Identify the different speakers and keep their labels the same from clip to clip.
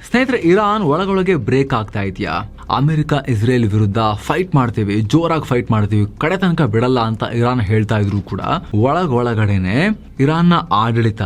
Speaker 1: ಸ್ನೇಹಿತರೆ, ಇರಾನ್ ಒಳಗೊಳಗೆ ಬ್ರೇಕ್ ಆಗ್ತಾ ಇದೆಯಾ? ಅಮೆರಿಕ ಇಸ್ರೇಲ್ ವಿರುದ್ಧ ಫೈಟ್ ಮಾಡ್ತೀವಿ, ಜೋರಾಗಿ ಫೈಟ್ ಮಾಡ್ತೀವಿ, ಕಡೆ ತನಕ ಬಿಡಲ್ಲ ಅಂತ ಇರಾನ್ ಹೇಳ್ತಾ ಇದ್ರು ಕೂಡ ಒಳಗಡೆನೆ ಇರಾನ್ನ ಆಡಳಿತ,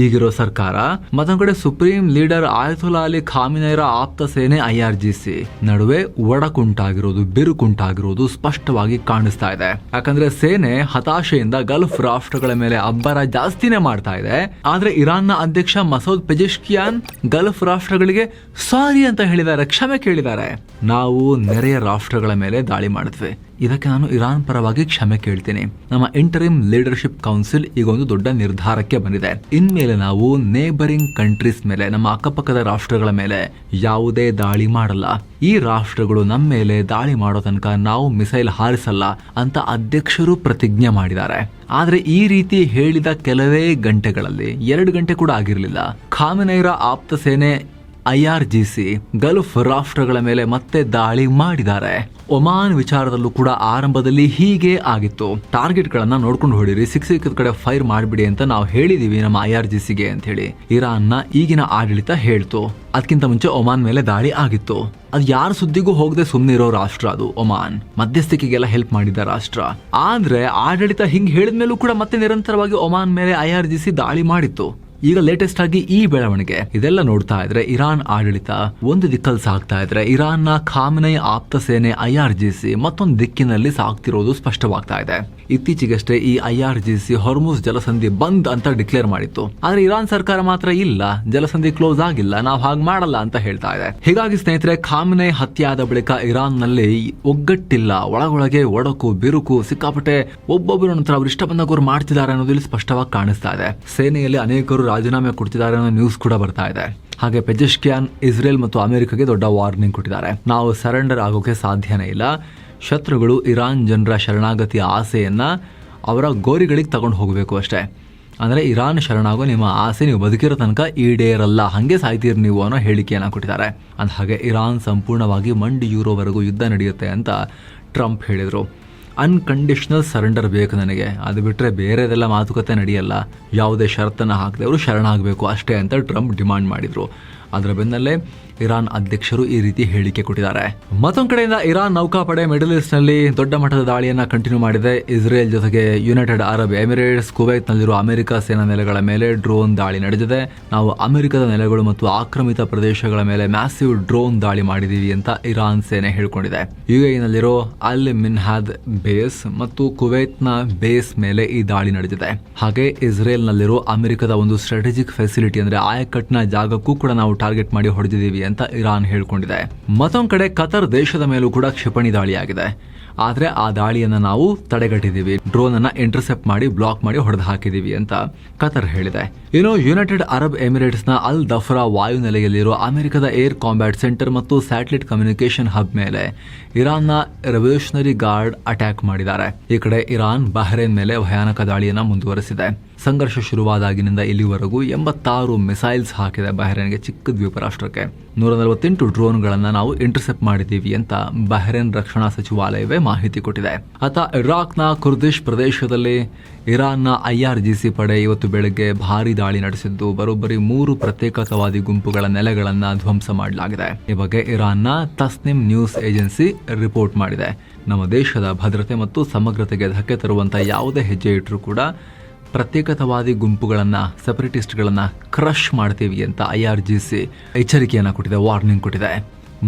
Speaker 1: ಈಗಿರೋ ಸರ್ಕಾರ, ಮತ್ತೊಂದ್ ಕಡೆ ಸುಪ್ರೀಂ ಲೀಡರ್ ಆಯತುಲ್ಲಾ ಅಲಿ ಖಾಮಿನೈರ ಆಪ್ತ ಸೇನೆ IRGC ನಡುವೆ ಒಡಕುಂಟಾಗಿರೋದು, ಬಿರುಕುಂಟಾಗಿರೋದು ಸ್ಪಷ್ಟವಾಗಿ ಕಾಣಿಸ್ತಾ ಇದೆ. ಯಾಕಂದ್ರೆ ಸೇನೆ ಹತಾಶೆಯಿಂದ ಗಲ್ಫ್ ರಾಷ್ಟ್ರಗಳ ಮೇಲೆ ಅಬ್ಬರ ಜಾಸ್ತಿನೇ ಮಾಡ್ತಾ ಇದೆ. ಆದ್ರೆ ಇರಾನ್ನ ಅಧ್ಯಕ್ಷ ಮಸೂದ್ ಪೆಜೆಶ್ಕಿಯಾನ್ ಗಲ್ಫ್ ರಾಷ್ಟ್ರಗಳಿಗೆ ಸಾರಿ ಅಂತ ಹೇಳಿದ್ದಾರೆ, ಕ್ಷಮೆ ಕೇಳಿದ್ದಾರೆ. ನಾವು ನೆರೆಯ ರಾಷ್ಟ್ರಗಳ ಮೇಲೆ ದಾಳಿ ಮಾಡಿದ್ವಿ, ಇದಕ್ಕೆ ನಾನು ಇರಾನ್ ಪರವಾಗಿ ಕ್ಷಮೆ ಕೇಳ್ತೀನಿ. ನಮ್ಮ ಇಂಟರಿಮ್ ಲೀಡರ್ಶಿಪ್ ಕೌನ್ಸಿಲ್ ಈಗ ಒಂದು ದೊಡ್ಡ ನಿರ್ಧಾರಕ್ಕೆ ಬಂದಿದೆ. ಇನ್ಮೇಲೆ ನಾವು ನೇಬರಿಂಗ್ ಕಂಟ್ರೀಸ್ ಮೇಲೆ, ನಮ್ಮ ಅಕ್ಕಪಕ್ಕದ ರಾಷ್ಟ್ರಗಳ ಮೇಲೆ ಯಾವುದೇ ದಾಳಿ ಮಾಡಲ್ಲ. ಈ ರಾಷ್ಟ್ರಗಳು ನಮ್ಮ ಮೇಲೆ ದಾಳಿ ಮಾಡೋ ತನಕ ನಾವು ಮಿಸೈಲ್ ಹಾರಿಸಲ್ಲ ಅಂತ ಅಧ್ಯಕ್ಷರು ಪ್ರತಿಜ್ಞೆ ಮಾಡಿದ್ದಾರೆ. ಆದ್ರೆ ಈ ರೀತಿ ಹೇಳಿದ ಕೆಲವೇ ಗಂಟೆಗಳಲ್ಲಿ, 2 ಗಂಟೆ ಕೂಡ ಆಗಿರಲಿಲ್ಲ, ಖಾಮಿನೈರ ಆಪ್ತ ಸೇನೆ IRGC ಗಲ್ಫ್ ರಾಷ್ಟ್ರಗಳ ಮೇಲೆ ಮತ್ತೆ ದಾಳಿ ಮಾಡಿದ್ದಾರೆ. ಒಮಾನ್ ವಿಚಾರದಲ್ಲೂ ಕೂಡ ಆರಂಭದಲ್ಲಿ ಹೀಗೆ ಆಗಿತ್ತು. ಟಾರ್ಗೆಟ್ ಗಳನ್ನ ನೋಡ್ಕೊಂಡು ಹೊಡಿರಿ, ಸಿಕ್ಕಿದ ಕಡೆ ಫೈರ್ ಮಾಡಿಬಿಡಿ ಅಂತ ನಾವು ಹೇಳಿದೀವಿ ನಮ್ಮ IRGCಗೆ ಅಂತ ಹೇಳಿ ಇರಾನ್ನ ಈಗಿನ ಆಡಳಿತ ಹೇಳ್ತು. ಅದಕ್ಕಿಂತ ಮುಂಚೆ ಒಮಾನ್ ಮೇಲೆ ದಾಳಿ ಆಗಿತ್ತು. ಅದು ಯಾರ ಸುದ್ದಿಗೂ ಹೋಗದೆ ಸುಮ್ಮನೆ ಇರೋ ರಾಷ್ಟ್ರ ಅದು ಒಮಾನ್. ಮಧ್ಯಸ್ಥಿಕೆಗೆಲ್ಲ ಹೆಲ್ಪ್ ಮಾಡಿದ ರಾಷ್ಟ್ರ. ಆದ್ರೆ ಆಡಳಿತ ಹಿಂಗ್ ಹೇಳಿದ್ಮೇಲೂ ಕೂಡ ಮತ್ತೆ ನಿರಂತರವಾಗಿ ಒಮಾನ್ ಮೇಲೆ IRGC ದಾಳಿ ಮಾಡಿತ್ತು. ಈಗ ಲೇಟೆಸ್ಟ್ ಆಗಿ ಈ ಬೆಳವಣಿಗೆ, ಇದೆಲ್ಲ ನೋಡ್ತಾ ಇದ್ರೆ ಇರಾನ್ ಆಡಳಿತ ಒಂದು ದಿಕ್ಕಲ್ಲಿ ಸಾಗ್ತಾ ಇದ್ರೆ, ಇರಾನ್ನ ಖಾಮಿನೈ ಆಪ್ತ ಸೇನೆ IRGC ಮತ್ತೊಂದು ದಿಕ್ಕಿನಲ್ಲಿ ಸಾಗ್ತಿರೋದು ಸ್ಪಷ್ಟವಾಗ್ತಾ ಇದೆ. ಇತ್ತೀಚೆಗಷ್ಟೇ ಈ IRGC ಹೊರ್ಮುಜ್ ಜಲಸಂಧಿ ಬಂದ್ ಅಂತ ಡಿಕ್ಲೇರ್ ಮಾಡಿತ್ತು. ಆದ್ರೆ ಇರಾನ್ ಸರ್ಕಾರ ಮಾತ್ರ ಇಲ್ಲ, ಜಲಸಂಧಿ ಕ್ಲೋಸ್ ಆಗಿಲ್ಲ, ನಾವು ಹಾಗೆ ಮಾಡಲ್ಲ ಅಂತ ಹೇಳ್ತಾ ಇದೆ. ಹೀಗಾಗಿ ಸ್ನೇಹಿತರೆ, ಖಾಮಿನೈ ಹತ್ಯೆ ಆದ ಬಳಿಕ ಇರಾನ್ ನಲ್ಲಿ ಒಗ್ಗಟ್ಟಿಲ್ಲ, ಒಳಗೊಳಗೆ ಒಡಕು ಬಿರುಕು ಸಿಕ್ಕಾಪಟ್ಟೆ, ಒಬ್ಬೊಬ್ಬರು ನಂತರ ಅವ್ರು ಇಷ್ಟ ಬಂದಾಗ ಮಾಡ್ತಿದ್ದಾರೆ ಅನ್ನೋದು ಇಲ್ಲಿ ಸ್ಪಷ್ಟವಾಗಿ ಕಾಣಿಸ್ತಾ ಇದೆ. ಸೇನೆಯಲ್ಲಿ ಅನೇಕರು ರಾಜೀನಾಮೆ ಕೊಡ್ತಿದ್ದಾರೆ ಅನ್ನೋ ನ್ಯೂಸ್ ಕೂಡ ಬರ್ತಾ ಇದೆ. ಹಾಗೆ ಪೆಜೆಶ್ಕಿಯಾನ್ ಇಸ್ರೇಲ್ ಮತ್ತು ಅಮೆರಿಕಗೆ ದೊಡ್ಡ ವಾರ್ನಿಂಗ್ ಕೊಟ್ಟಿದ್ದಾರೆ. ನಾವು ಸರೆಂಡರ್ ಆಗೋಕೆ ಸಾಧ್ಯನೇ ಇಲ್ಲ. ಶತ್ರುಗಳು ಇರಾನ್ ಜನರ ಶರಣಾಗತಿಯ ಆಸೆಯನ್ನ ಅವರ ಗೋರಿಗಳಿಗೆ ತಗೊಂಡು ಹೋಗಬೇಕು ಅಷ್ಟೇ. ಅಂದ್ರೆ ಇರಾನ್ ಶರಣಾಗೋ ನಿಮ್ಮ ಆಸೆ ನೀವು ಬದುಕಿರೋ ತನಕ ಈಡೇರಲ್ಲ, ಹಂಗೆ ಸಾಯ್ತೀರಿ ನೀವು ಅನ್ನೋ ಹೇಳಿಕೆಯನ್ನ ಕೊಟ್ಟಿದ್ದಾರೆ. ಅಂದ ಹಾಗೆ ಇರಾನ್ ಸಂಪೂರ್ಣವಾಗಿ ಮಂಡಿಯೂರೋವರೆಗೂ ಯುದ್ಧ ನಡೆಯುತ್ತೆ ಅಂತ ಟ್ರಂಪ್ ಹೇಳಿದರು. ಅನ್ಕಂಡೀಷನಲ್ ಸರೆಂಡರ್ ಬೇಕು ನನಗೆ, ಅದು ಬಿಟ್ಟರೆ ಬೇರೆದೆಲ್ಲ ಮಾತುಕತೆ ನಡೆಯಲ್ಲ, ಯಾವುದೇ ಷರತ್ತನ್ನು ಹಾಕದೆ ಅವರು ಶರಣಾಗಬೇಕು ಅಷ್ಟೇ ಅಂತ ಟ್ರಂಪ್ ಡಿಮಾಂಡ್ ಮಾಡಿದರು. ಅದರ ಬೆನ್ನಲ್ಲೇ ಇರಾನ್ ಅಧ್ಯಕ್ಷರು ಈ ರೀತಿ ಹೇಳಿಕೆ ಕೊಟ್ಟಿದ್ದಾರೆ. ಮತ್ತೊಂದು ಕಡೆಯಿಂದ ಇರಾನ್ ನೌಕಾಪಡೆ ಮಿಡಲ್ ಈಸ್ಟ್ ನಲ್ಲಿ ದೊಡ್ಡ ಮಟ್ಟದ ದಾಳಿಯನ್ನ ಕಂಟಿನ್ಯೂ ಮಾಡಿದೆ. ಇಸ್ರೇಲ್ ಜೊತೆಗೆ ಯುನೈಟೆಡ್ ಅರಬ್ ಎಮಿರೇಟ್ಸ್, ಕುವೈತ್ ನಲ್ಲಿರುವ ಅಮೆರಿಕ ಸೇನಾ ನೆಲೆಗಳ ಮೇಲೆ ಡ್ರೋನ್ ದಾಳಿ ನಡೆದಿದೆ. ನಾವು ಅಮೆರಿಕದ ನೆಲೆಗಳು ಮತ್ತು ಆಕ್ರಮಿತ ಪ್ರದೇಶಗಳ ಮೇಲೆ ಮ್ಯಾಸಿವ್ ಡ್ರೋನ್ ದಾಳಿ ಮಾಡಿದೀವಿ ಅಂತ ಇರಾನ್ ಸೇನೆ ಹೇಳಿಕೊಂಡಿದೆ. UAE ನಲ್ಲಿರೋ ಅಲ್ ಮಿನ್ಹಾದ್ ಬೇಸ್ ಮತ್ತು ಕುವೈತ್ನ ಬೇಸ್ ಮೇಲೆ ಈ ದಾಳಿ ನಡೆದಿದೆ. ಹಾಗೆ ಇಸ್ರೇಲ್ ನಲ್ಲಿರೋ ಅಮೆರಿಕದ ಒಂದು ಸ್ಟ್ರಾಟಜಿಕ್ ಫೆಸಿಲಿಟಿ ಅಂದ್ರೆ ಆಯಕಟ್ಟಿನ ಜಾಗಕ್ಕೂ ಕೂಡ ನಾವು ಟಾರ್ಗೆಟ್ ಮಾಡಿ ಹೊಡೆದಿದ್ದೀವಿ ಅಂತ ಇರಾನ್ ಹೇಳ್ಕೊಂಡಿದೆ. ಮತ್ತೊಂದು ಕಡೆ ಕತರ್ ದೇಶದ ಮೇಲೂ ಕೂಡ ಕ್ಷಿಪಣಿ ದಾಳಿಯಾಗಿದೆ. ಆದ್ರೆ ಆ ದಾಳಿಯನ್ನ ನಾವು ತಡೆಗಟ್ಟಿದೀವಿ, ಡ್ರೋನ್ ಅನ್ನ ಇಂಟರ್ಸೆಪ್ಟ್ ಮಾಡಿ ಬ್ಲಾಕ್ ಮಾಡಿ ಹೊಡೆದು ಹಾಕಿದೀವಿ ಅಂತ ಕತರ್ ಹೇಳಿದೆ. ಇನ್ನು ಯುನೈಟೆಡ್ ಅರಬ್ ಎಮಿರೇಟ್ಸ್ ನ ಅಲ್ ದಫ್ರಾ ವಾಯುನೆಲೆಯಲ್ಲಿರುವ ಅಮೆರಿಕದ ಏರ್ ಕಾಂಬ್ಯಾಟ್ ಸೆಂಟರ್ ಮತ್ತು ಸ್ಯಾಟಲೈಟ್ ಕಮ್ಯುನಿಕೇಶನ್ ಹಬ್ ಮೇಲೆ ಇರಾನ್ನ ರೆವಲ್ಯೂಷನರಿ ಗಾರ್ಡ್ ಅಟ್ಯಾಕ್ ಮಾಡಿದ್ದಾರೆ. ಈ ಕಡೆ ಇರಾನ್ ಬಹ್ರೇನ್ ಮೇಲೆ ಭಯಾನಕ ದಾಳಿಯನ್ನ ಮುಂದುವರೆಸಿದೆ. ಸಂಘರ್ಷ ಶುರುವಾದಾಗಿನಿಂದ ಇಲ್ಲಿವರೆಗೂ 86 ಮಿಸೈಲ್ಸ್ ಹಾಕಿದೆ ಬಹ್ರೇನ್ಗೆ, ಚಿಕ್ಕ ದ್ವೀಪ ರಾಷ್ಟ್ರಕ್ಕೆ. 148 ಡ್ರೋನ್ಗಳನ್ನ ನಾವು ಇಂಟರ್ಸೆಪ್ಟ್ ಮಾಡಿದ್ದೀವಿ ಅಂತ ಬಹ್ರೇನ್ ರಕ್ಷಣಾ ಸಚಿವಾಲಯವೇ ಮಾಹಿತಿ ಕೊಟ್ಟಿದೆ. ಅತ ಇರಾಕ್ನ ಕುರ್ದಿಶ್ ಪ್ರದೇಶದಲ್ಲಿ ಇರಾನ್ನ IRGC ಪಡೆ ಇವತ್ತು ಬೆಳಗ್ಗೆ ಭಾರಿ ದಾಳಿ ನಡೆಸಿದ್ದು ಬರೋಬ್ಬರಿ 3 ಪ್ರತ್ಯೇಕತಾವಾದಿ ಗುಂಪುಗಳ ನೆಲೆಗಳನ್ನ ಧ್ವಂಸ ಮಾಡಲಾಗಿದೆ. ಈ ಬಗ್ಗೆ ಇರಾನ್ನ ತಸ್ನಿಮ್ ನ್ಯೂಸ್ ಏಜೆನ್ಸಿ ರಿಪೋರ್ಟ್ ಮಾಡಿದೆ. ನಮ್ಮ ದೇಶದ ಭದ್ರತೆ ಮತ್ತು ಸಮಗ್ರತೆಗೆ ಧಕ್ಕೆ ತರುವಂತ ಯಾವುದೇ ಹೆಜ್ಜೆ ಇಟ್ಟರೂ ಕೂಡ ಪ್ರತ್ಯೇಕತಾವಾದಿ ಗುಂಪುಗಳನ್ನ, ಸೆಪರೇಟಿಸ್ಟ್ಗಳನ್ನ ಕ್ರಶ್ ಮಾಡ್ತೀವಿ ಅಂತ IRGC ಎಚ್ಚರಿಕೆಯನ್ನ ಕೊಟ್ಟಿದೆ, ವಾರ್ನಿಂಗ್ ಕೊಟ್ಟಿದೆ.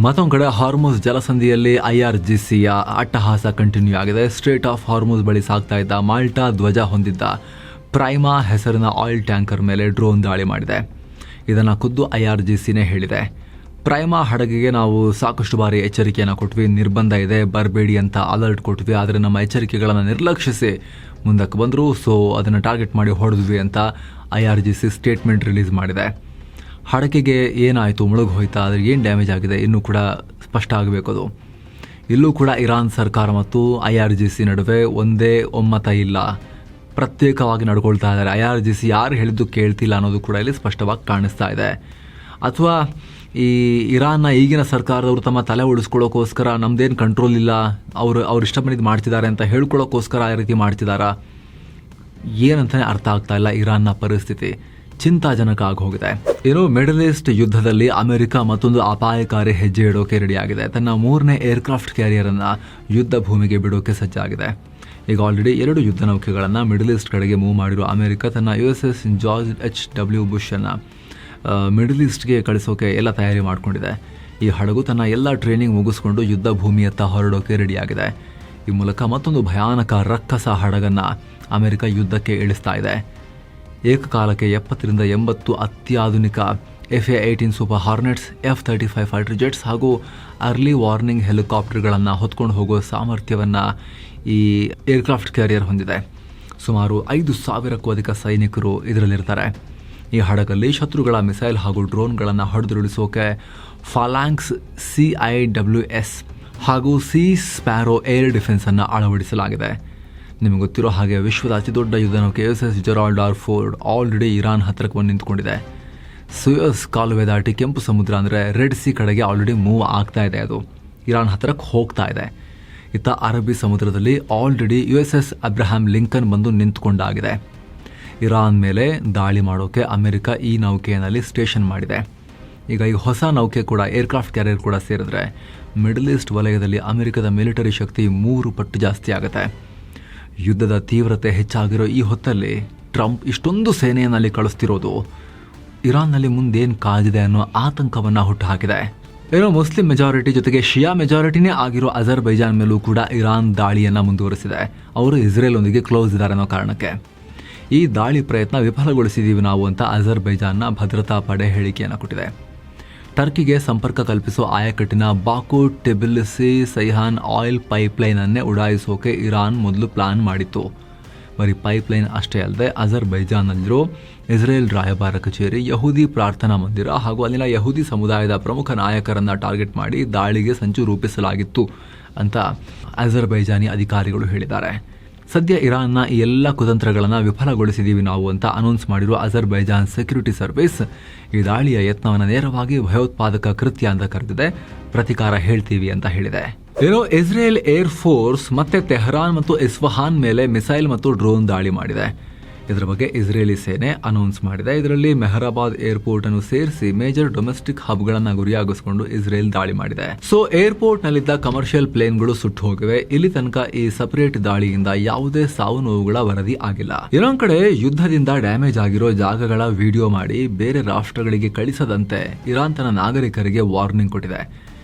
Speaker 1: ಮತ್ತೊಂದು ಕಡೆ ಹಾರ್ಮುಜ್ ಜಲಸಂಧಿಯಲ್ಲಿ IRGCಯ ಅಟ್ಟಹಾಸ ಕಂಟಿನ್ಯೂ ಆಗಿದೆ. ಸ್ಟ್ರೇಟ್ ಆಫ್ ಹಾರ್ಮುಜ್ ಬಳಿ ಸಾಗ್ತಾ ಇದ್ದ ಮಾಲ್ಟಾ ಧ್ವಜ ಹೊಂದಿದ್ದ ಪ್ರೈಮಾ ಹೆಸರಿನ ಆಯಿಲ್ ಟ್ಯಾಂಕರ್ ಮೇಲೆ ಡ್ರೋನ್ ದಾಳಿ ಮಾಡಿದೆ. ಇದನ್ನ ಖುದ್ದು IRGCನೇ ಹೇಳಿದೆ. ಪ್ರೈಮಾ ಹಡಗಿಗೆ ನಾವು ಸಾಕಷ್ಟು ಬಾರಿ ಎಚ್ಚರಿಕೆಯನ್ನು ಕೊಟ್ವಿ, ನಿರ್ಬಂಧ ಇದೆ, ಬರಬೇಡಿ ಅಂತ ಅಲರ್ಟ್ ಕೊಟ್ವಿ. ಆದರೆ ನಮ್ಮ ಎಚ್ಚರಿಕೆಗಳನ್ನು ನಿರ್ಲಕ್ಷಿಸಿ ಮುಂದಕ್ಕೆ ಬಂದರು. ಸೊ ಅದನ್ನು ಟಾರ್ಗೆಟ್ ಮಾಡಿ ಹೊಡೆದ್ವಿ ಅಂತ IRGC ಸ್ಟೇಟ್ಮೆಂಟ್ ರಿಲೀಸ್ ಮಾಡಿದೆ. ಹಡಗಿಗೆ ಏನಾಯಿತು, ಮುಳುಗಿ ಹೋಯ್ತಾ, ಅದ್ರ ಏನು ಡ್ಯಾಮೇಜ್ ಆಗಿದೆ ಇನ್ನೂ ಕೂಡ ಸ್ಪಷ್ಟ ಆಗಬೇಕದು. ಇಲ್ಲೂ ಕೂಡ ಇರಾನ್ ಸರ್ಕಾರ ಮತ್ತು IRGC ನಡುವೆ ಒಂದೇ ಒಮ್ಮತ ಇಲ್ಲ, ಪ್ರತ್ಯೇಕವಾಗಿ ನಡ್ಕೊಳ್ತಾ ಇದ್ದಾರೆ. IRGC ಯಾರು ಹೇಳಿದ್ದು ಕೇಳ್ತಿಲ್ಲ ಅನ್ನೋದು ಕೂಡ ಇಲ್ಲಿ ಸ್ಪಷ್ಟವಾಗಿ ಕಾಣಿಸ್ತಾ ಇದೆ. ಅಥವಾ ಈ ಇರಾನ್ನ ಈಗಿನ ಸರ್ಕಾರದವರು ತಮ್ಮ ತಲೆ ಉಳಿಸ್ಕೊಳ್ಳೋಕ್ಕೋಸ್ಕರ ನಮ್ದೇನು ಕಂಟ್ರೋಲ್ ಇಲ್ಲ, ಅವ್ರು ಇಷ್ಟ ಬಂದಿದ್ದು ಮಾಡ್ತಿದ್ದಾರೆ ಅಂತ ಹೇಳ್ಕೊಳ್ಳೋಕ್ಕೋಸ್ಕರ ಆ ರೀತಿ ಮಾಡ್ತಿದ್ದಾರಾ ಏನಂತಾನೆ ಅರ್ಥ ಆಗ್ತಾ ಇಲ್ಲ ಇರಾನ್ನ ಪರಿಸ್ಥಿತಿ. ಚಿಂತಾಜನಕ ಆಗಿ ಹೋಗಿದೆ. ಮಿಡಲ್ ಈಸ್ಟ್ ಯುದ್ಧದಲ್ಲಿ ಅಮೆರಿಕ ಮತ್ತೊಂದು ಅಪಾಯಕಾರಿ ಹೆಜ್ಜೆ ಇಡೋಕೆ ರೆಡಿಯಾಗಿದೆ. ತನ್ನ 3ನೇ ಏರ್ಕ್ರಾಫ್ಟ್ ಕ್ಯಾರಿಯರ್ ಅನ್ನ ಯುದ್ಧ ಭೂಮಿಗೆ ಬಿಡೋಕೆ ಸಜ್ಜಾಗಿದೆ. ಈಗ ಆಲ್ರೆಡಿ 2 ಯುದ್ಧ ನೌಕೆಗಳನ್ನು ಮಿಡಲ್ ಈಸ್ಟ್ ಕಡೆಗೆ ಮೂವ್ ಮಾಡಿರೋ ಅಮೆರಿಕ ತನ್ನ USS ಜಾರ್ಜ್ H.W. ಬುಷ್ ಅನ್ನ ಮಿಡಲ್ ಈಸ್ಟ್ಗೆ ಕಳಿಸೋಕೆ ಎಲ್ಲ ತಯಾರಿ ಮಾಡಿಕೊಂಡಿದೆ. ಈ ಹಡಗು ತನ್ನ ಎಲ್ಲ ಟ್ರೈನಿಂಗ್ ಮುಗಿಸ್ಕೊಂಡು ಯುದ್ಧ ಭೂಮಿಯತ್ತ ಹೊರಡೋಕೆ ರೆಡಿಯಾಗಿದೆ. ಈ ಮೂಲಕ ಮತ್ತೊಂದು ಭಯಾನಕ ರಕ್ಕಸ ಹಡಗನ್ನ ಅಮೆರಿಕ ಯುದ್ಧಕ್ಕೆ ಇಳಿಸ್ತಾ ಇದೆ. ಏಕಕಾಲಕ್ಕೆ 70ರಿಂದ 80 ಅತ್ಯಾಧುನಿಕ FA-18 super hornets, F-35 fighter jets ಹಾಗೂ ಅರ್ಲಿ ವಾರ್ನಿಂಗ್ ಹೆಲಿಕಾಪ್ಟರ್ಗಳನ್ನು ಹೊತ್ಕೊಂಡು ಹೋಗೋ ಸಾಮರ್ಥ್ಯವನ್ನು ಈ ಏರ್ಕ್ರಾಫ್ಟ್ ಕ್ಯಾರಿಯರ್ ಹೊಂದಿದೆ. ಸುಮಾರು 5,000ಕ್ಕೂ ಅಧಿಕ ಸೈನಿಕರು ಇದರಲ್ಲಿರ್ತಾರೆ. ಈ ಹಡಗಲ್ಲಿ ಶತ್ರುಗಳ ಮಿಸೈಲ್ ಹಾಗೂ ಡ್ರೋನ್ಗಳನ್ನು ಹೊಡೆದುರುಳಿಸೋಕೆ ಫಾಲಾಂಕ್ಸ್ CIWS ಹಾಗೂ ಸಿ ಸ್ಪ್ಯಾರೋ ಏರ್ ಡಿಫೆನ್ಸನ್ನು ಅಳವಡಿಸಲಾಗಿದೆ. ನಿಮಗೆ ಗೊತ್ತಿರೋ ಹಾಗೆ ವಿಶ್ವದ ಅತಿದೊಡ್ಡ ಯುದ್ಧ ನೌಕೆ USS Gerald R Ford already Iran ಹತ್ತಿರಕ್ಕೆ ಬಂದು ನಿಂತ್ಕೊಂಡಿದೆ. ಸುಯಸ್ ಕಾಲುವೆ ದಾಟಿ ಕೆಂಪು ಸಮುದ್ರ ಅಂದರೆ ರೆಡ್ ಸಿ ಕಡೆಗೆ ಆಲ್ರೆಡಿ ಮೂವ್ ಆಗ್ತಾ ಇದೆ. ಅದು ಇರಾನ್ ಹತ್ತಿರಕ್ಕೆ ಹೋಗ್ತಾ ಇದೆ. ಇತ್ತ ಅರಬ್ಬಿ ಸಮುದ್ರದಲ್ಲಿ ಆಲ್ರೆಡಿ USS ಅಬ್ರಹಾಂ ಲಿಂಕನ್ ಬಂದು ನಿಂತ್ಕೊಂಡಾಗಿದೆ. ಇರಾನ್ ಮೇಲೆ ದಾಳಿ ಮಾಡೋಕೆ ಅಮೆರಿಕ ಈ ನೌಕೆಯಲ್ಲಿ ಸ್ಟೇಷನ್ ಮಾಡಿದೆ. ಈಗ ಈ ಹೊಸ ನೌಕೆ ಕೂಡ ಏರ್ಕ್ರಾಫ್ಟ್ ಕ್ಯಾರಿಯರ್ ಕೂಡ ಸೇರಿದ್ರೆ ಮಿಡಲ್ ಈಸ್ಟ್ ವಲಯದಲ್ಲಿ ಅಮೆರಿಕದ ಮಿಲಿಟರಿ ಶಕ್ತಿ 3 ಪಟ್ಟು ಜಾಸ್ತಿ ಆಗುತ್ತೆ. ಯುದ್ಧದ ತೀವ್ರತೆ ಹೆಚ್ಚಾಗಿರೋ ಈ ಹೊತ್ತಲ್ಲಿ ಟ್ರಂಪ್ ಇಷ್ಟೊಂದು ಸೇನೆಯಲ್ಲಿ ಕಳಿಸ್ತಿರೋದು ಇರಾನ್ನಲ್ಲಿ ಮುಂದೇನು ಕಾದಿದೆ ಅನ್ನೋ ಆತಂಕವನ್ನು ಹುಟ್ಟುಹಾಕಿದೆ. ಮುಸ್ಲಿಂ ಮೆಜಾರಿಟಿ ಜೊತೆಗೆ ಶಿಯಾ ಮೆಜಾರಿಟಿನೇ ಆಗಿರೋ ಅಜರ್ಬೈಜಾನ್ ಮೇಲೂ ಕೂಡ ಇರಾನ್ ದಾಳಿಯನ್ನು ಮುಂದುವರಿಸಿದೆ. ಅವರು ಇಸ್ರೇಲ್ ಒಂದಿಗೆ ಕ್ಲೋಸ್ ಇದ್ದಾರೆ ಅನ್ನೋ ಕಾರಣಕ್ಕೆ ಈ ದಾಳಿ ಪ್ರಯತ್ನ ವಿಫಲಗೊಳಿಸಿದ್ದೀವಿ ನಾವು ಅಂತ ಅಜರ್ಬೈಜಾನ್ನ ಭದ್ರತಾ ಪಡೆ ಹೇಳಿಕೆಯನ್ನು ಕೊಟ್ಟಿದೆ. ಟರ್ಕಿಗೆ ಸಂಪರ್ಕ ಕಲ್ಪಿಸೋ ಆಯಕಟ್ಟಿನ ಬಾಕು ಟಿಬಿಲಿಸಿ ಸೈಹಾನ್ ಆಯಿಲ್ ಪೈಪ್ಲೈನ್ ಅನ್ನೇ ಉಡಾಯಿಸೋಕೆ ಇರಾನ್ ಮೊದಲು ಪ್ಲಾನ್ ಮಾಡಿತ್ತು. ಬರೀ ಪೈಪ್ಲೈನ್ ಅಷ್ಟೇ ಅಲ್ಲದೆ ಅಜರ್ಬೈಜಾನ್ನಲ್ಲಿರೋ ಇಸ್ರೇಲ್ ರಾಯಭಾರ ಕಚೇರಿ, ಯಹೂದಿ ಪ್ರಾರ್ಥನಾ ಮಂದಿರ ಹಾಗೂ ಅಲ್ಲಿನ ಯಹೂದಿ ಸಮುದಾಯದ ಪ್ರಮುಖ ನಾಯಕರನ್ನ ಟಾರ್ಗೆಟ್ ಮಾಡಿ ದಾಳಿಗೆ ಸಂಚು ರೂಪಿಸಲಾಗಿತ್ತು ಅಂತ ಅಜರ್ಬೈಜಾನಿ ಅಧಿಕಾರಿಗಳು ಹೇಳಿದ್ದಾರೆ. ಸದ್ಯ ಇರಾನ್ನ ಈ ಎಲ್ಲ ಕುತಂತ್ರಗಳನ್ನು ವಿಫಲಗೊಳಿಸಿದ್ದೀವಿ ನಾವು ಅಂತ ಅನೌನ್ಸ್ ಮಾಡಿರುವ ಅಜರ್ಬೈಜಾನ್ ಸೆಕ್ಯೂರಿಟಿ ಸರ್ವಿಸ್ ಈ ದಾಳಿಯ ಯತ್ನವನ್ನು ನೇರವಾಗಿ ಭಯೋತ್ಪಾದಕ ಕೃತ್ಯ ಅಂತ ಕರೆದಿದೆ. ಪ್ರತಿಕಾರ ಹೇಳ್ತೀವಿ ಅಂತ ಹೇಳಿದೆ. ಇಸ್ರೇಲ್ ಏರ್ ಫೋರ್ಸ್ ಮತ್ತೆ ತೆಹರಾನ್ ಮತ್ತು ಇಸ್ಫಹಾನ್ ಮೇಲೆ ಮಿಸೈಲ್ ಮತ್ತು ಡ್ರೋನ್ ದಾಳಿ ಮಾಡಿದೆ. ಇದರ ಬಗ್ಗೆ ಇಸ್ರೇಲಿ ಸೇನೆ ಅನೌನ್ಸ್ ಮಾಡಿದೆ. ಇದರಲ್ಲಿ ಮೆಹರಾಬಾದ್ ಏರ್ಪೋರ್ಟ್ ಅನ್ನು ಸೇರಿಸಿ ಮೇಜರ್ ಡೊಮೆಸ್ಟಿಕ್ ಹಬ್ಗಳನ್ನು ಗುರಿಯಾಗಿಸಿಕೊಂಡು ಇಸ್ರೇಲ್ ದಾಳಿ ಮಾಡಿದೆ. ಸೊ ಏರ್ಪೋರ್ಟ್ ನಲ್ಲಿದ್ದ ಕಮರ್ಷಿಯಲ್ ಪ್ಲೇನ್ಗಳು ಸುಟ್ಟು ಹೋಗಿವೆ. ಇಲ್ಲಿ ತನಕ ಈ ಸಪರೇಟ್ ದಾಳಿಯಿಂದ ಯಾವುದೇ ಸಾವು ನೋವುಗಳ ವರದಿ ಆಗಿಲ್ಲ. ಇನ್ನೊಂದ್ ಕಡೆ ಯುದ್ಧದಿಂದ ಡ್ಯಾಮೇಜ್ ಆಗಿರೋ ಜಾಗಗಳ ವಿಡಿಯೋ ಮಾಡಿ ಬೇರೆ ರಾಷ್ಟ್ರಗಳಿಗೆ ಕಳಿಸದಂತೆ ಇರಾನ್ ತನ್ನ ನಾಗರಿಕರಿಗೆ ವಾರ್ನಿಂಗ್ ಕೊಟ್ಟಿದೆ.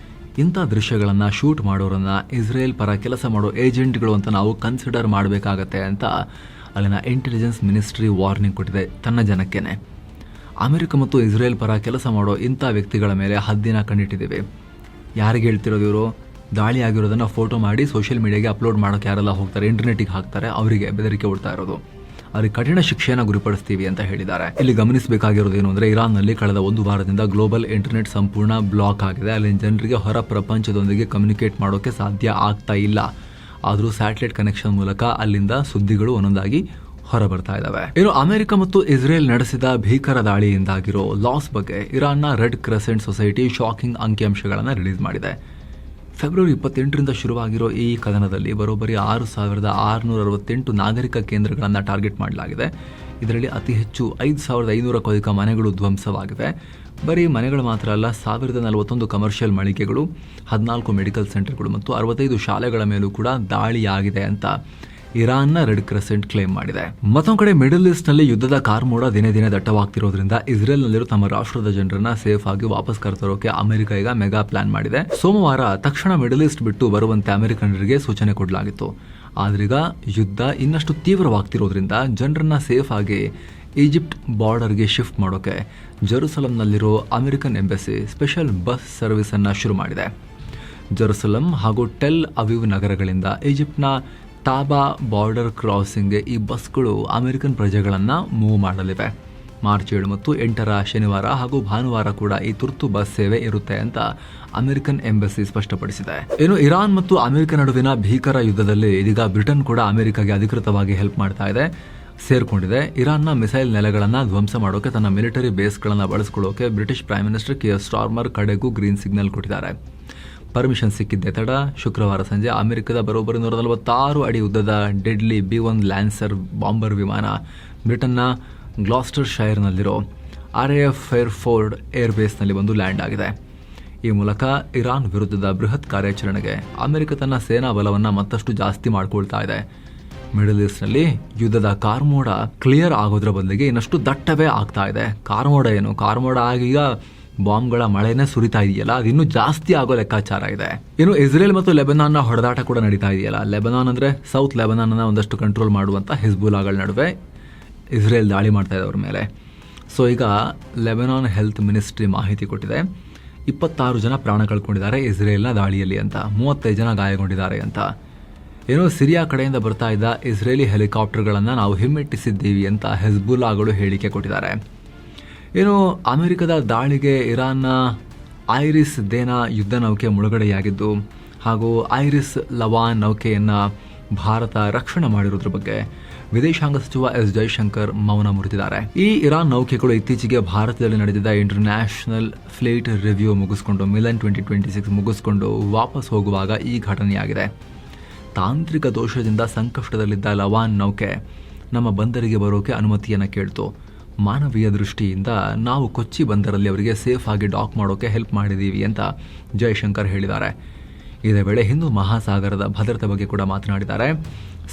Speaker 1: ಇಂಥ ದೃಶ್ಯಗಳನ್ನು ಶೂಟ್ ಮಾಡೋರನ್ನ ಇಸ್ರೇಲ್ ಪರ ಕೆಲಸ ಮಾಡೋ ಏಜೆಂಟ್ಗಳು ಅಂತ ನಾವು ಕನ್ಸಿಡರ್ ಮಾಡಬೇಕಾಗತ್ತೆ ಅಂತ ಅಲ್ಲಿನ ಇಂಟೆಲಿಜೆನ್ಸ್ ಮಿನಿಸ್ಟ್ರಿ ವಾರ್ನಿಂಗ್ ಕೊಟ್ಟಿದೆ ತನ್ನ ಜನಕ್ಕೇನೆ. ಅಮೆರಿಕ ಮತ್ತು ಇಸ್ರೇಲ್ ಪರ ಕೆಲಸ ಮಾಡೋ ಇಂಥ ವ್ಯಕ್ತಿಗಳ ಮೇಲೆ ಹದ್ದಿನ ಕಣ್ಣಿಟ್ಟಿದ್ದೀವಿ. ಯಾರಿಗೆ ಹೇಳ್ತಿರೋದು ಇವರು? ದಾಳಿ ಆಗಿರೋದನ್ನು ಫೋಟೋ ಮಾಡಿ ಸೋಷಿಯಲ್ ಮೀಡಿಯಾಗೆ ಅಪ್ಲೋಡ್ ಮಾಡೋಕೆ ಯಾರೆಲ್ಲ ಹೋಗ್ತಾರೆ, ಇಂಟರ್ನೆಟಿಗೆ ಹಾಕ್ತಾರೆ, ಅವರಿಗೆ ಬೆದರಿಕೆ ಉಡ್ತಾ ಇರೋದು. ಅವರಿಗೆ ಕಠಿಣ ಶಿಕ್ಷೆಯನ್ನು ಗುರಿಪಡಿಸ್ತೀವಿ ಅಂತ ಹೇಳಿದ್ದಾರೆ. ಇಲ್ಲಿ ಗಮನಿಸಬೇಕಾಗಿರೋದು ಏನು ಅಂದರೆ ಇರಾನ್ನಲ್ಲಿ ಕಳೆದ 1 ವಾರದಿಂದ ಗ್ಲೋಬಲ್ ಇಂಟರ್ನೆಟ್ ಸಂಪೂರ್ಣ ಬ್ಲಾಕ್ ಆಗಿದೆ. ಅಲ್ಲಿನ ಜನರಿಗೆ ಹೊರ ಪ್ರಪಂಚದೊಂದಿಗೆ ಕಮ್ಯುನಿಕೇಟ್ ಮಾಡೋಕೆ ಸಾಧ್ಯ ಆಗ್ತಾ ಇಲ್ಲ. ಆದರೂ ಸ್ಯಾಟಲೈಟ್ ಕನೆಕ್ಷನ್ ಮೂಲಕ ಅಲ್ಲಿಂದ ಸುದ್ದಿಗಳು ಒಂದೊಂದಾಗಿ ಹೊರ ಬರ್ತಾ ಇದ್ದಾವೆ. ಅಮೆರಿಕ ಮತ್ತು ಇಸ್ರೇಲ್ ನಡೆಸಿದ ಭೀಕರ ದಾಳಿಯಿಂದಾಗಿರೋ ಲಾಸ್ ಬಗ್ಗೆ ಇರಾನ್ನ ರೆಡ್ ಕ್ರೆಸೆಂಟ್ ಸೊಸೈಟಿ ಶಾಕಿಂಗ್ ಅಂಕಿಅಂಶಗಳನ್ನು ರಿಲೀಸ್ ಮಾಡಿದೆ. ಫೆಬ್ರವರಿ 28ರಿಂದ ಶುರುವಾಗಿರೋ ಈ ಕದನದಲ್ಲಿ ಬರೋಬ್ಬರಿ 6,668 ನಾಗರಿಕ ಕೇಂದ್ರಗಳನ್ನು ಟಾರ್ಗೆಟ್ ಮಾಡಲಾಗಿದೆ. ಇದರಲ್ಲಿ ಅತಿ ಹೆಚ್ಚು 5,500ಕ್ಕೂ ಅಧಿಕ ಮನೆಗಳು ಧ್ವಂಸವಾಗಿವೆ. ಬರೀ ಮನೆಗಳು ಮಾತ್ರ ಅಲ್ಲ, 1,041 ಕಮರ್ಷಿಯಲ್ ಮಳಿಗೆಗಳು, 14 ಮೆಡಿಕಲ್ ಸೆಂಟರ್ಗಳು ಮತ್ತು 65 ಶಾಲೆಗಳ ಮೇಲೂ ಕೂಡ ದಾಳಿಯಾಗಿದೆ ಅಂತ ಇರಾನ್ನ ರೆಡ್ ಕ್ರೆಸೆಂಟ್ ಕ್ಲೇಮ್ ಮಾಡಿದೆ. ಮತ್ತೊಂದು ಕಡೆ ಮಿಡಲ್ ಈಸ್ಟ್ ನಲ್ಲಿ ಯುದ್ಧದ ಕಾರ್ಮೋಡ ದಿನೇ ದಿನೇ ದಟ್ಟವಾಗ್ತಿರೋದ್ರಿಂದ ಇಸ್ರೇಲ್ನಲ್ಲಿರೋ ತಮ್ಮ ರಾಷ್ಟ್ರದ ಜನರನ್ನ ಸೇಫ್ ಆಗಿ ವಾಪಸ್ ಕರೆತರೋಕೆ ಅಮೆರಿಕ ಈಗ ಮೆಗಾ ಪ್ಲಾನ್ ಮಾಡಿದೆ. ಸೋಮವಾರ ತಕ್ಷಣ ಮಿಡಲ್ ಈಸ್ಟ್ ಬಿಟ್ಟು ಬರುವಂತೆ ಅಮೆರಿಕನ್ನರಿಗೆ ಸೂಚನೆ ಕೊಡಲಾಗಿತ್ತು. ಆದ್ರೀಗ ಯುದ್ಧ ಇನ್ನಷ್ಟು ತೀವ್ರವಾಗ್ತಿರೋದ್ರಿಂದ ಜನರನ್ನ ಸೇಫ್ ಆಗಿ ಈಜಿಪ್ಟ್ ಬಾರ್ಡರ್ಗೆ ಶಿಫ್ಟ್ ಮಾಡೋಕೆ ಜೆರುಸಲಂನಲ್ಲಿರೋ American embassy special bus service ಅನ್ನ ಶುರು ಮಾಡಿದೆ. ಜೆರುಸಲಂ ಹಾಗೂ ಟೆಲ್ ಅವಿವ್ ನಗರಗಳಿಂದ ಈಜಿಪ್ಟ್ನ ತಾಬಾ ಬಾರ್ಡರ್ ಕ್ರಾಸಿಂಗ್ಗೆ ಈ ಬಸ್ಗಳು ಅಮೆರಿಕನ್ ಪ್ರಜೆಗಳನ್ನು ಮೂವ್ ಮಾಡಲಿವೆ. ಮಾರ್ಚ್ 7 ಮತ್ತು 8ರ ಶನಿವಾರ ಹಾಗೂ ಭಾನುವಾರ ಕೂಡ ಈ ತುರ್ತು ಬಸ್ ಸೇವೆ ಇರುತ್ತೆ ಅಂತ ಅಮೆರಿಕನ್ ಎಂಬಸಿ ಸ್ಪಷ್ಟಪಡಿಸಿದೆ. ಇರಾನ್ ಮತ್ತು ಅಮೆರಿಕ ನಡುವಿನ ಭೀಕರ ಯುದ್ಧದಲ್ಲಿ ಇದೀಗ ಬ್ರಿಟನ್ ಕೂಡ ಅಮೆರಿಕಾಗೆ ಅಧಿಕೃತವಾಗಿ ಹೆಲ್ಪ್ ಮಾಡ್ತಾ ಇದೆ, ಸೇರ್ಕೊಂಡಿದೆ. ಇರಾನ್ನ ಮಿಸೈಲ್ ನೆಲೆಗಳನ್ನು ಧ್ವಂಸ ಮಾಡೋಕೆ ತನ್ನ ಮಿಲಿಟರಿ ಬೇಸ್ಗಳನ್ನು ಬಳಸ್ಕೊಳ್ಳೋಕೆ British prime minister Keir Starmer ಕಡೆಗೂ ಗ್ರೀನ್ ಸಿಗ್ನಲ್ ಕೊಟ್ಟಿದ್ದಾರೆ. ಪರ್ಮಿಷನ್ ಸಿಕ್ಕಿದ್ದೆ ತಡ ಶುಕ್ರವಾರ ಸಂಜೆ ಅಮೆರಿಕದ ಬರೋಬ್ಬರಿ 146 ಅಡಿ ಉದ್ದದ ಡೆಡ್ಲಿ B-1 ಲ್ಯಾನ್ಸರ್ ಬಾಂಬರ್ ವಿಮಾನ ಬ್ರಿಟನ್ನ ಗ್ಲಾಸ್ಟರ್ ಶೈರ್ನಲ್ಲಿರೋ RAF ಫೇರ್ಫೋರ್ಡ್ ಏರ್ಬೇಸ್ನಲ್ಲಿ ಬಂದು ಲ್ಯಾಂಡ್ ಆಗಿದೆ. ಈ ಮೂಲಕ ಇರಾನ್ ವಿರುದ್ಧದ ಬೃಹತ್ ಕಾರ್ಯಾಚರಣೆಗೆ ಅಮೆರಿಕ ತನ್ನ ಸೇನಾ ಬಲವನ್ನು ಮತ್ತಷ್ಟು ಜಾಸ್ತಿ ಮಾಡಿಕೊಳ್ತಾ ಇದೆ. ಮಿಡಲ್ ಈಸ್ಟ್ನಲ್ಲಿ ಯುದ್ಧದ ಕಾರ್ಮೋಡ ಕ್ಲಿಯರ್ ಆಗೋದ್ರ ಬದಲಿಗೆ ಇನ್ನಷ್ಟು ದಟ್ಟವೇ ಆಗ್ತಾ ಇದೆ. ಕಾರ್ಮೋಡ ಆಗೀಗ ಬಾಂಬ್ಗಳ ಮಳೆನೇ ಸುರಿತಾ ಇದೆಯಲ್ಲ, ಅದು ಇನ್ನೂ ಜಾಸ್ತಿ ಆಗೋ ಲೆಕ್ಕಾಚಾರ ಇದೆ. ಇನ್ನು ಇಸ್ರೇಲ್ ಮತ್ತು ಲೆಬನಾನ್ನ ಹೊಡೆದಾಟ ಕೂಡ ನಡೀತಾ ಇದೆಯಲ್ಲ. ಲೆಬನಾನ್ ಅಂದ್ರೆ ಸೌತ್ ಲೆಬನಾನ್ ಒಂದಷ್ಟು ಕಂಟ್ರೋಲ್ ಮಾಡುವಂತ ಹಿಜ್ಬುಲ್ಲಾಗಳ ನಡುವೆ ಇಸ್ರೇಲ್ ದಾಳಿ ಮಾಡ್ತಾ ಇದೆ ಅವ್ರ ಮೇಲೆ. ಸೊ ಈಗ ಲೆಬನಾನ್ ಹೆಲ್ತ್ ಮಿನಿಸ್ಟ್ರಿ ಮಾಹಿತಿ ಕೊಟ್ಟಿದೆ, 26 ಜನ ಪ್ರಾಣ ಕಳ್ಕೊಂಡಿದ್ದಾರೆ ಇಸ್ರೇಲ್ನ ದಾಳಿಯಲ್ಲಿ ಅಂತ, 35 ಜನ ಗಾಯಗೊಂಡಿದ್ದಾರೆ ಅಂತ. ಏನೋ ಸಿರಿಯಾ ಕಡೆಯಿಂದ ಬರ್ತಾ ಇದ್ದ ಇಸ್ರೇಲಿ ಹೆಲಿಕಾಪ್ಟರ್ಗಳನ್ನು ನಾವು ಹಿಮ್ಮೆಟ್ಟಿಸಿದ್ದೀವಿ ಅಂತ ಹಿಜ್ಬುಲ್ಲಾಗಳು ಹೇಳಿಕೆ ಕೊಟ್ಟಿದ್ದಾರೆ. ಏನು ಅಮೆರಿಕದ ದಾಳಿಗೆ ಇರಾನ್ನ ಐರಿಸ್ ದೇನಾ ಯುದ್ಧ ನೌಕೆ ಮುಳುಗಡೆಯಾಗಿದ್ದು ಹಾಗೂ ಐರಿಸ್ ಲವಾನ್ ನೌಕೆಯನ್ನು ಭಾರತ ರಕ್ಷಣೆ ಮಾಡಿರೋದ್ರ ಬಗ್ಗೆ ವಿದೇಶಾಂಗ ಸಚಿವ S ಜೈಶಂಕರ್ ಮೌನ ಮುರಿದಿದ್ದಾರೆ. ಈ ಇರಾನ್ ನೌಕೆಗಳು ಇತ್ತೀಚೆಗೆ ಭಾರತದಲ್ಲಿ ನಡೆದಿದ್ದ ಇಂಟರ್ನ್ಯಾಷನಲ್ ಫ್ಲೀಟ್ ರಿವ್ಯೂ ಮುಗಿಸ್ಕೊಂಡು ಮಿಲನ್ 2026 ಮುಗಿಸ್ಕೊಂಡು ವಾಪಸ್ ಹೋಗುವಾಗ ಈ ಘಟನೆಯಾಗಿದೆ. ತಾಂತ್ರಿಕ ದೋಷದಿಂದ ಸಂಕಷ್ಟದಲ್ಲಿದ್ದ ಲವಾನ್ ನೌಕೆ ನಮ್ಮ ಬಂದರಿಗೆ ಬರೋಕೆ ಅನುಮತಿಯನ್ನು ಕೇಳ್ತು. ಮಾನವೀಯ ದೃಷ್ಟಿಯಿಂದ ನಾವು ಕೊಚ್ಚಿ ಬಂದರಲ್ಲಿ ಅವರಿಗೆ ಸೇಫ್ ಆಗಿ ಡಾಕ್ ಮಾಡೋಕೆ ಹೆಲ್ಪ್ ಮಾಡಿದ್ದೀವಿ ಅಂತ ಜೈಶಂಕರ್ ಹೇಳಿದ್ದಾರೆ. ಇದೇ ವೇಳೆ ಹಿಂದೂ ಮಹಾಸಾಗರದ ಭದ್ರತೆ ಬಗ್ಗೆ ಕೂಡ ಮಾತನಾಡಿದ್ದಾರೆ.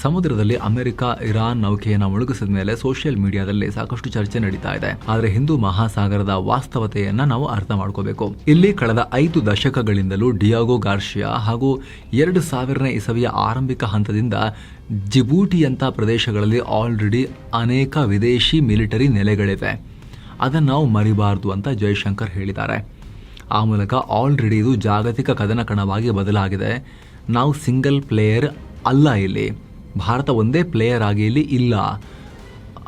Speaker 1: ಸಮುದ್ರದಲ್ಲಿ ಅಮೆರಿಕ ಇರಾನ್ ನೌಕೆಯನ್ನು ಮುಳುಗಿಸಿದ ಮೇಲೆ ಸೋಷಿಯಲ್ ಮೀಡಿಯಾದಲ್ಲಿ ಸಾಕಷ್ಟು ಚರ್ಚೆ ನಡೀತಾ ಇದೆ. ಆದರೆ ಹಿಂದೂ ಮಹಾಸಾಗರದ ವಾಸ್ತವತೆಯನ್ನ ನಾವು ಅರ್ಥ ಮಾಡ್ಕೋಬೇಕು. ಇಲ್ಲಿ ಕಳೆದ 5 ದಶಕಗಳಿಂದಲೂ ಡಿಯಾಗೋ ಗಾರ್ಷಿಯಾ ಹಾಗೂ 2000ನೇ ಇಸವಿಯ ಆರಂಭಿಕ ಹಂತದಿಂದ ಜಿಬೂಟಿಯಂಥ ಪ್ರದೇಶಗಳಲ್ಲಿ ಆಲ್ರೆಡಿ ಅನೇಕ ವಿದೇಶಿ ಮಿಲಿಟರಿ ನೆಲೆಗಳಿವೆ. ಅದನ್ನು ನಾವು ಮರಿಬಾರದು ಅಂತ ಜೈಶಂಕರ್ ಹೇಳಿದ್ದಾರೆ. ಆ ಮೂಲಕ ಆಲ್ರೆಡಿ ಇದು ಜಾಗತಿಕ ಕದನ ಕಣವಾಗಿ ಬದಲಾಗಿದೆ. ನಾವು ಸಿಂಗಲ್ ಪ್ಲೇಯರ್ ಅಲ್ಲ, ಇಲ್ಲಿ ಭಾರತ ಒಂದೇ ಪ್ಲೇಯರ್ ಆಗಿ ಇಲ್ಲಿ ಇಲ್ಲ,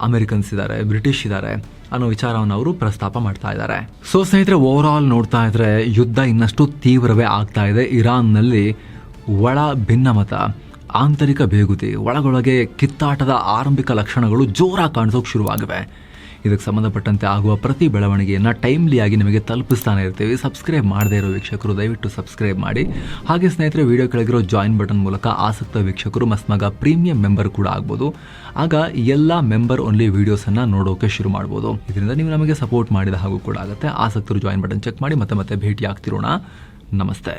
Speaker 1: ಅಮೆರಿಕನ್ಸ್ ಇದ್ದಾರೆ, ಬ್ರಿಟಿಷ್ ಇದ್ದಾರೆ ಅನ್ನೋ ವಿಚಾರವನ್ನು ಅವರು ಪ್ರಸ್ತಾಪ ಮಾಡ್ತಾ ಇದ್ದಾರೆ. ಸೊ ಸ್ನೇಹಿತರೆ, ಓವರ್ ಆಲ್ ನೋಡ್ತಾ ಇದ್ರೆ ಯುದ್ಧ ಇನ್ನಷ್ಟು ತೀವ್ರವೇ ಆಗ್ತಾ ಇದೆ. ಇರಾನ್ನಲ್ಲಿ ಒಳ ಭಿನ್ನಮತ, ಆಂತರಿಕ ಬೇಗುದಿ, ಒಳಗೊಳಗೆ ಕಿತ್ತಾಟದ ಆರಂಭಿಕ ಲಕ್ಷಣಗಳು ಜೋರಾಗಿ ಕಾಣಿಸೋಕೆ ಶುರುವಾಗಿವೆ. ಇದಕ್ಕೆ ಸಂಬಂಧಪಟ್ಟಂತೆ ಆಗುವ ಪ್ರತಿ ಬೆಳವಣಿಗೆಯನ್ನು ಟೈಮ್ಲಿಯಾಗಿ ನಿಮಗೆ ತಲುಪಿಸ್ತಾನೆ ಇರ್ತೀವಿ. ಸಬ್ಸ್ಕ್ರೈಬ್ ಮಾಡದೇ ಇರೋ ವೀಕ್ಷಕರು ದಯವಿಟ್ಟು ಸಬ್ಸ್ಕ್ರೈಬ್ ಮಾಡಿ. ಹಾಗೆ ಸ್ನೇಹಿತರೆ, ವಿಡಿಯೋ ಕೆಳಗಿರೋ ಜಾಯಿನ್ ಬಟನ್ ಮೂಲಕ ಆಸಕ್ತ ವೀಕ್ಷಕರು ಮಸ್ಮಗ ಪ್ರೀಮಿಯಂ ಮೆಂಬರ್ ಕೂಡ ಆಗ್ಬೋದು. ಆಗ ಎಲ್ಲ ಮೆಂಬರ್ ಓನ್ಲಿ ವಿಡಿಯೋಸನ್ನು ನೋಡೋಕೆ ಶುರು ಮಾಡ್ಬೋದು. ಇದರಿಂದ ನೀವು ನಮಗೆ ಸಪೋರ್ಟ್ ಮಾಡಿದ ಹಾಗೂ ಕೂಡ ಆಗುತ್ತೆ. ಆಸಕ್ತರು ಜಾಯಿನ್ ಬಟನ್ ಚೆಕ್ ಮಾಡಿ ಮತ್ತೆ ಭೇಟಿ ಆಗ್ತಿರೋಣ. ನಮಸ್ತೆ.